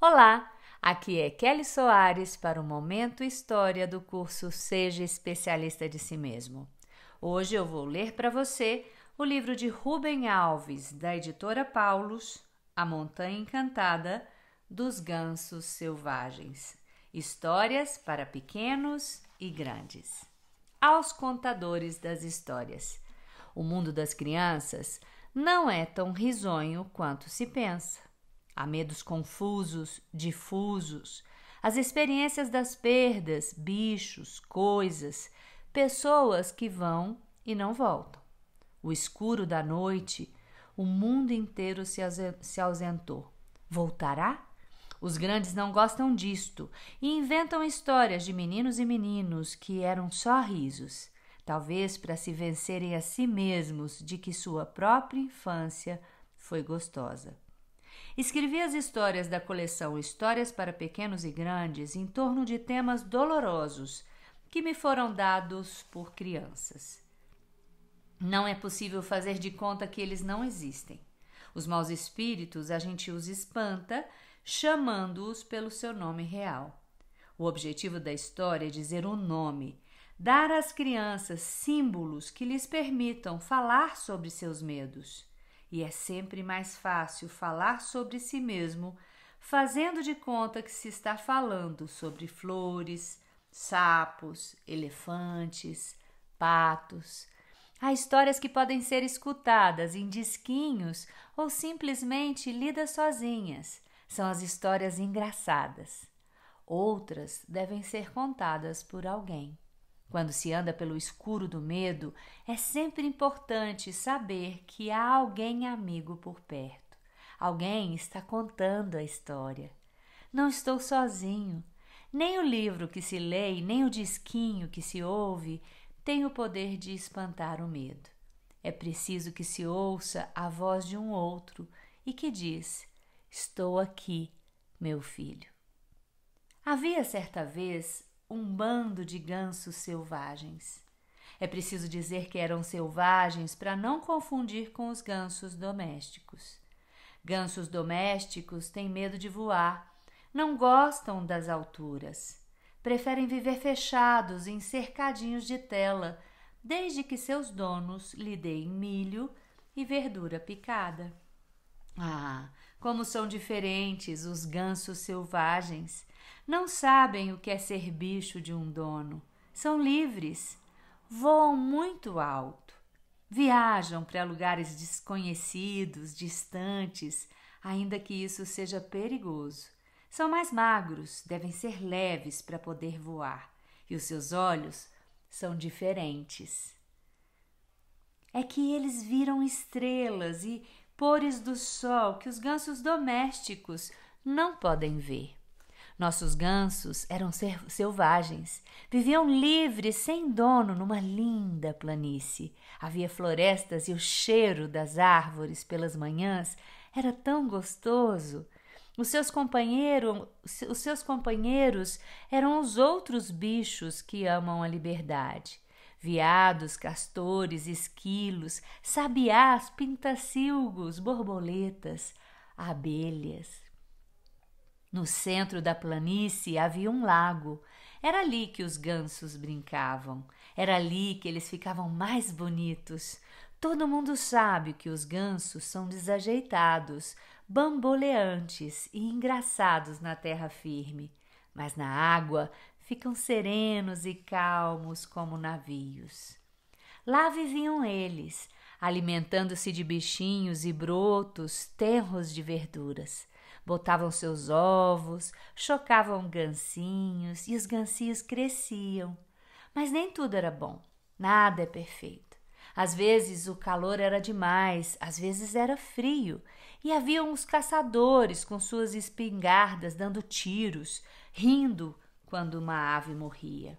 Olá, aqui é Kelly Soares para o Momento História do curso Seja Especialista de Si Mesmo. Hoje eu vou ler para você o livro de Rubem Alves, da editora Paulus, A Montanha Encantada dos Gansos Selvagens. Histórias para pequenos e grandes. Aos contadores das histórias. O mundo das crianças não é tão risonho quanto se pensa. Há medos confusos, difusos, as experiências das perdas, bichos, coisas, pessoas que vão e não voltam. O escuro da noite, o mundo inteiro se ausentou. Voltará? Os grandes não gostam disto e inventam histórias de meninos e meninos que eram só risos, talvez para se vencerem a si mesmos de que sua própria infância foi gostosa. Escrevi as histórias da coleção Histórias para Pequenos e Grandes em torno de temas dolorosos que me foram dados por crianças. Não é possível fazer de conta que eles não existem. Os maus espíritos a gente os espanta, chamando-os pelo seu nome real. O objetivo da história é dizer o nome, dar às crianças símbolos que lhes permitam falar sobre seus medos. E é sempre mais fácil falar sobre si mesmo, fazendo de conta que se está falando sobre flores, sapos, elefantes, patos. Há histórias que podem ser escutadas em disquinhos ou simplesmente lidas sozinhas. São as histórias engraçadas. Outras devem ser contadas por alguém. Quando se anda pelo escuro do medo, é sempre importante saber que há alguém amigo por perto. Alguém está contando a história. Não estou sozinho. Nem o livro que se lê, nem o disquinho que se ouve tem o poder de espantar o medo. É preciso que se ouça a voz de um outro e que diz: "Estou aqui, meu filho." Havia certa vez um bando de gansos selvagens. É preciso dizer que eram selvagens para não confundir com os gansos domésticos. Gansos domésticos têm medo de voar, não gostam das alturas, preferem viver fechados em cercadinhos de tela, desde que seus donos lhe deem milho e verdura picada. Ah, como são diferentes os gansos selvagens! Não sabem o que é ser bicho de um dono. São livres, voam muito alto, viajam para lugares desconhecidos, distantes, ainda que isso seja perigoso. São mais magros, devem ser leves para poder voar, e os seus olhos são diferentes. É que eles viram estrelas e pores do sol que os gansos domésticos não podem ver. Nossos gansos eram selvagens, viviam livres, sem dono, numa linda planície. Havia florestas e o cheiro das árvores pelas manhãs era tão gostoso. Os seus companheiros eram os outros bichos que amam a liberdade. Veados, castores, esquilos, sabiás, pintacilgos, borboletas, abelhas. No centro da planície havia um lago. Era ali que os gansos brincavam. Era ali que eles ficavam mais bonitos. Todo mundo sabe que os gansos são desajeitados, bamboleantes e engraçados na terra firme, mas na água ficam serenos e calmos como navios. Lá viviam eles, alimentando-se de bichinhos e brotos tenros de verduras. Botavam seus ovos, chocavam gansinhos e os gansinhos cresciam. Mas nem tudo era bom, nada é perfeito. Às vezes o calor era demais, às vezes era frio, e haviam os caçadores com suas espingardas dando tiros, rindo quando uma ave morria.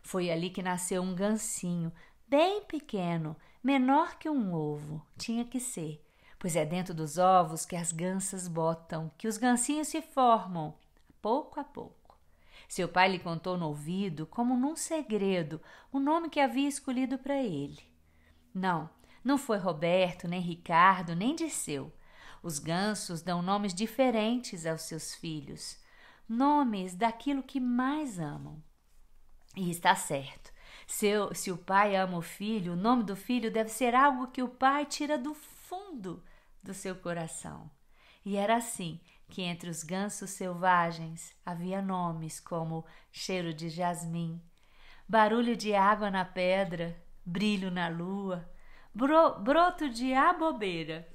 Foi ali que nasceu um gansinho, bem pequeno, menor que um ovo, tinha que ser, pois é dentro dos ovos que as gansas botam, que os gansinhos se formam, pouco a pouco. Seu pai lhe contou no ouvido, como num segredo, o nome que havia escolhido para ele. Não foi Roberto, nem Ricardo, nem Dirceu. Os gansos dão nomes diferentes aos seus filhos, nomes daquilo que mais amam. E está certo. Se o pai ama o filho, o nome do filho deve ser algo que o pai tira do fundo do seu coração. E era assim que entre os gansos selvagens havia nomes como cheiro de jasmim, barulho de água na pedra, brilho na lua, broto de aboboreira,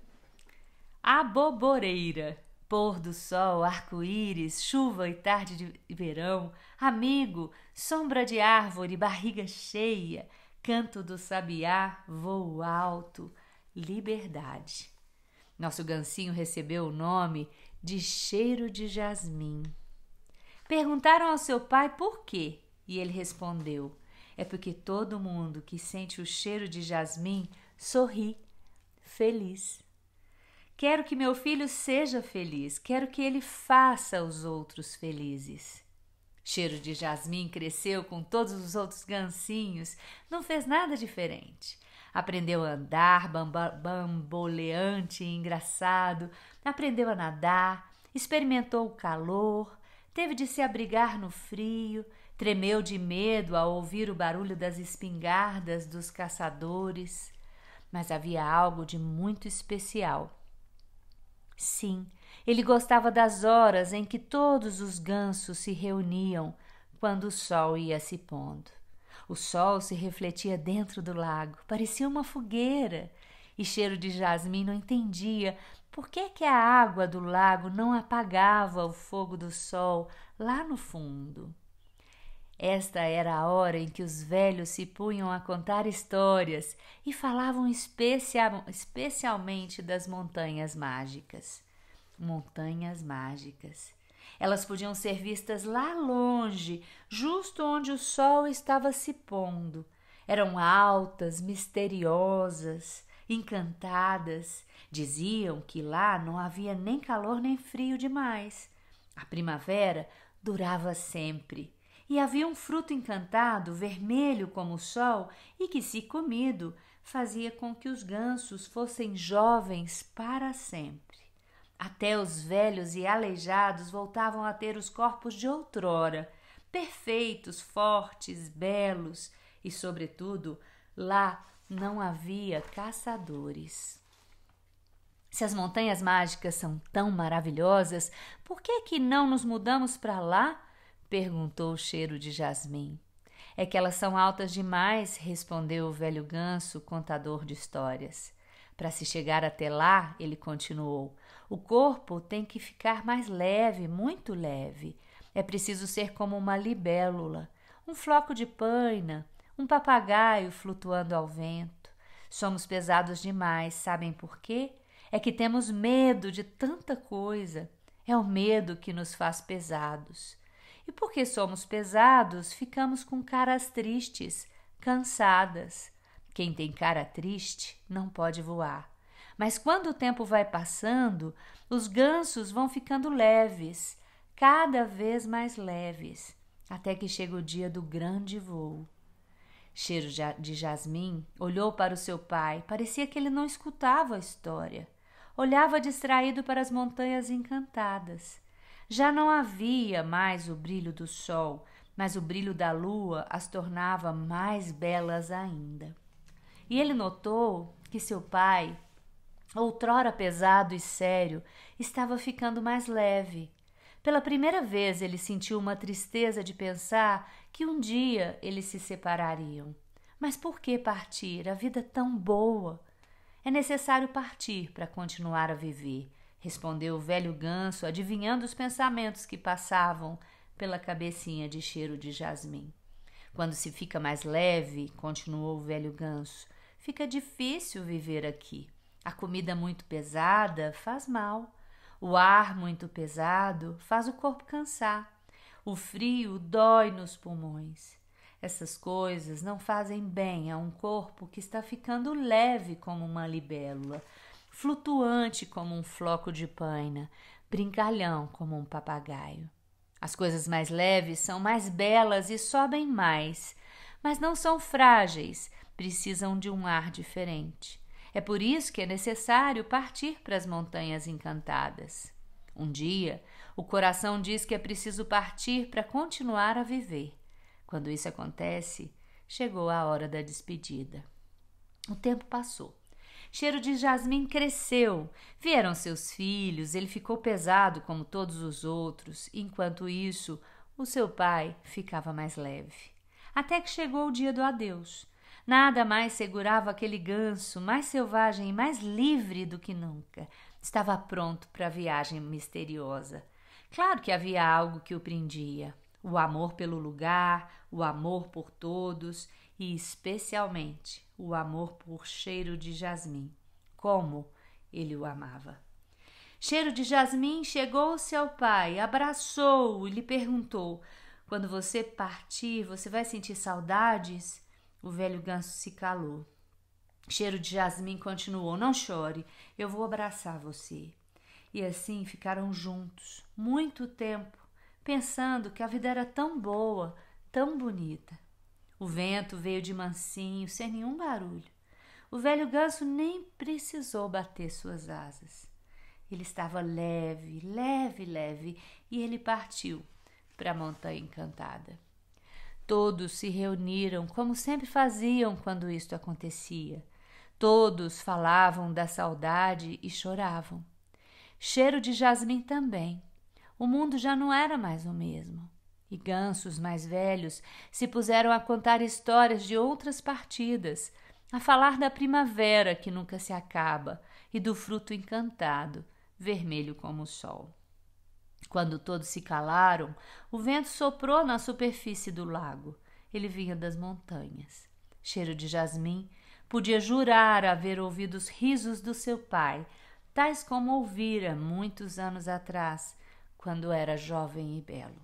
pôr do sol, arco-íris, chuva e tarde de verão, amigo, sombra de árvore, barriga cheia, canto do sabiá, voo alto, liberdade. Nosso gancinho recebeu o nome de cheiro de jasmim. Perguntaram ao seu pai por quê, e ele respondeu: é porque todo mundo que sente o cheiro de jasmim sorri, feliz. Quero que meu filho seja feliz, quero que ele faça os outros felizes. Cheiro de jasmim cresceu com todos os outros gancinhos, não fez nada diferente. Aprendeu a andar, bamboleante e engraçado, aprendeu a nadar, experimentou o calor, teve de se abrigar no frio, tremeu de medo ao ouvir o barulho das espingardas dos caçadores. Mas havia algo de muito especial. Sim, ele gostava das horas em que todos os gansos se reuniam quando o sol ia se pondo. O sol se refletia dentro do lago, parecia uma fogueira, e Cheiro de Jasmim não entendia por que a água do lago não apagava o fogo do sol lá no fundo. Esta era a hora em que os velhos se punham a contar histórias e falavam especialmente das montanhas mágicas. Montanhas mágicas. Elas podiam ser vistas lá longe, justo onde o sol estava se pondo. Eram altas, misteriosas, encantadas. Diziam que lá não havia nem calor nem frio demais. A primavera durava sempre. E havia um fruto encantado, vermelho como o sol, e que, se comido, fazia com que os gansos fossem jovens para sempre. Até os velhos e aleijados voltavam a ter os corpos de outrora, perfeitos, fortes, belos, e, sobretudo, lá não havia caçadores. Se as montanhas mágicas são tão maravilhosas, por que não nos mudamos para lá? Perguntou o Cheiro de Jasmim. É que elas são altas demais, respondeu o velho ganso, contador de histórias. Para se chegar até lá, ele continuou, o corpo tem que ficar mais leve, muito leve. É preciso ser como uma libélula, um floco de paina, um papagaio flutuando ao vento. Somos pesados demais, sabem por quê? É que temos medo de tanta coisa. É o medo que nos faz pesados. E porque somos pesados, ficamos com caras tristes, cansadas. Quem tem cara triste não pode voar. Mas quando o tempo vai passando, os gansos vão ficando leves, cada vez mais leves, até que chega o dia do grande voo. Cheiro de Jasmim olhou para o seu pai, parecia que ele não escutava a história. Olhava distraído para as montanhas encantadas. Já não havia mais o brilho do sol, mas o brilho da lua as tornava mais belas ainda. E ele notou que seu pai, outrora pesado e sério, estava ficando mais leve. Pela primeira vez ele sentiu uma tristeza de pensar que um dia eles se separariam. Mas por que partir? A vida é tão boa. É necessário partir para continuar a viver, respondeu o velho ganso, adivinhando os pensamentos que passavam pela cabecinha de Cheiro de Jasmim. Quando se fica mais leve, continuou o velho ganso, fica difícil viver aqui. A comida muito pesada faz mal. O ar muito pesado faz o corpo cansar. O frio dói nos pulmões. Essas coisas não fazem bem a um corpo que está ficando leve como uma libélula, flutuante como um floco de paina, brincalhão como um papagaio. As coisas mais leves são mais belas e sobem mais, mas não são frágeis, precisam de um ar diferente. É por isso que é necessário partir para as montanhas encantadas. Um dia, o coração diz que é preciso partir para continuar a viver. Quando isso acontece, chegou a hora da despedida. O tempo passou. Cheiro de jasmim cresceu. Vieram seus filhos, ele ficou pesado como todos os outros. Enquanto isso, o seu pai ficava mais leve. Até que chegou o dia do adeus. Nada mais segurava aquele ganso, mais selvagem e mais livre do que nunca. Estava pronto para a viagem misteriosa. Claro que havia algo que o prendia: o amor pelo lugar, o amor por todos e, especialmente, o amor por Cheiro de Jasmim. Como ele o amava! Cheiro de Jasmim chegou-se ao pai, abraçou-o e lhe perguntou: quando você partir, você vai sentir saudades? O velho ganso se calou. Cheiro de Jasmim continuou: não chore, eu vou abraçar você. E assim ficaram juntos, muito tempo, pensando que a vida era tão boa, tão bonita. O vento veio de mansinho, sem nenhum barulho. O velho ganso nem precisou bater suas asas. Ele estava leve, leve, leve, e ele partiu para a montanha encantada. Todos se reuniram, como sempre faziam quando isto acontecia. Todos falavam da saudade e choravam. Cheiro de Jasmim também. O mundo já não era mais o mesmo. E gansos mais velhos se puseram a contar histórias de outras partidas, a falar da primavera que nunca se acaba e do fruto encantado, vermelho como o sol. Quando todos se calaram, o vento soprou na superfície do lago. Ele vinha das montanhas. Cheiro de Jasmim podia jurar haver ouvido os risos do seu pai, tais como ouvira muitos anos atrás, quando era jovem e belo.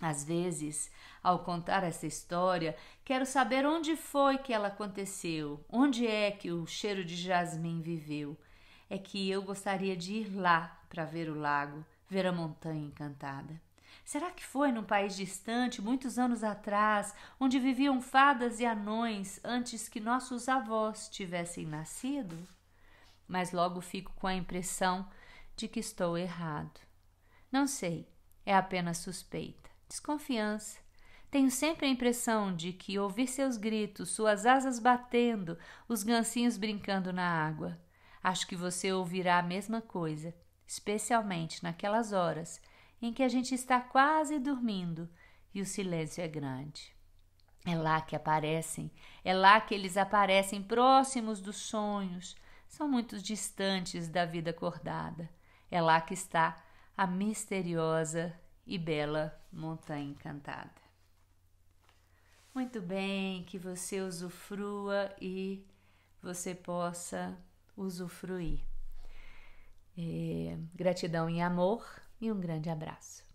Às vezes, ao contar essa história, quero saber onde foi que ela aconteceu, onde é que o Cheiro de Jasmim viveu. É que eu gostaria de ir lá para ver o lago, ver a montanha encantada. Será que foi num país distante, muitos anos atrás, onde viviam fadas e anões antes que nossos avós tivessem nascido? Mas logo fico com a impressão de que estou errado. Não sei, é apenas suspeita, desconfiança. Tenho sempre a impressão de que ouvir seus gritos, suas asas batendo, os gancinhos brincando na água. Acho que você ouvirá a mesma coisa, especialmente naquelas horas em que a gente está quase dormindo e o silêncio é grande. É lá que aparecem, é lá que eles aparecem próximos dos sonhos, são muito distantes da vida acordada. É lá que está a misteriosa e bela montanha encantada. Muito bem, que você usufrua e você possa usufruir. Gratidão e amor e um grande abraço.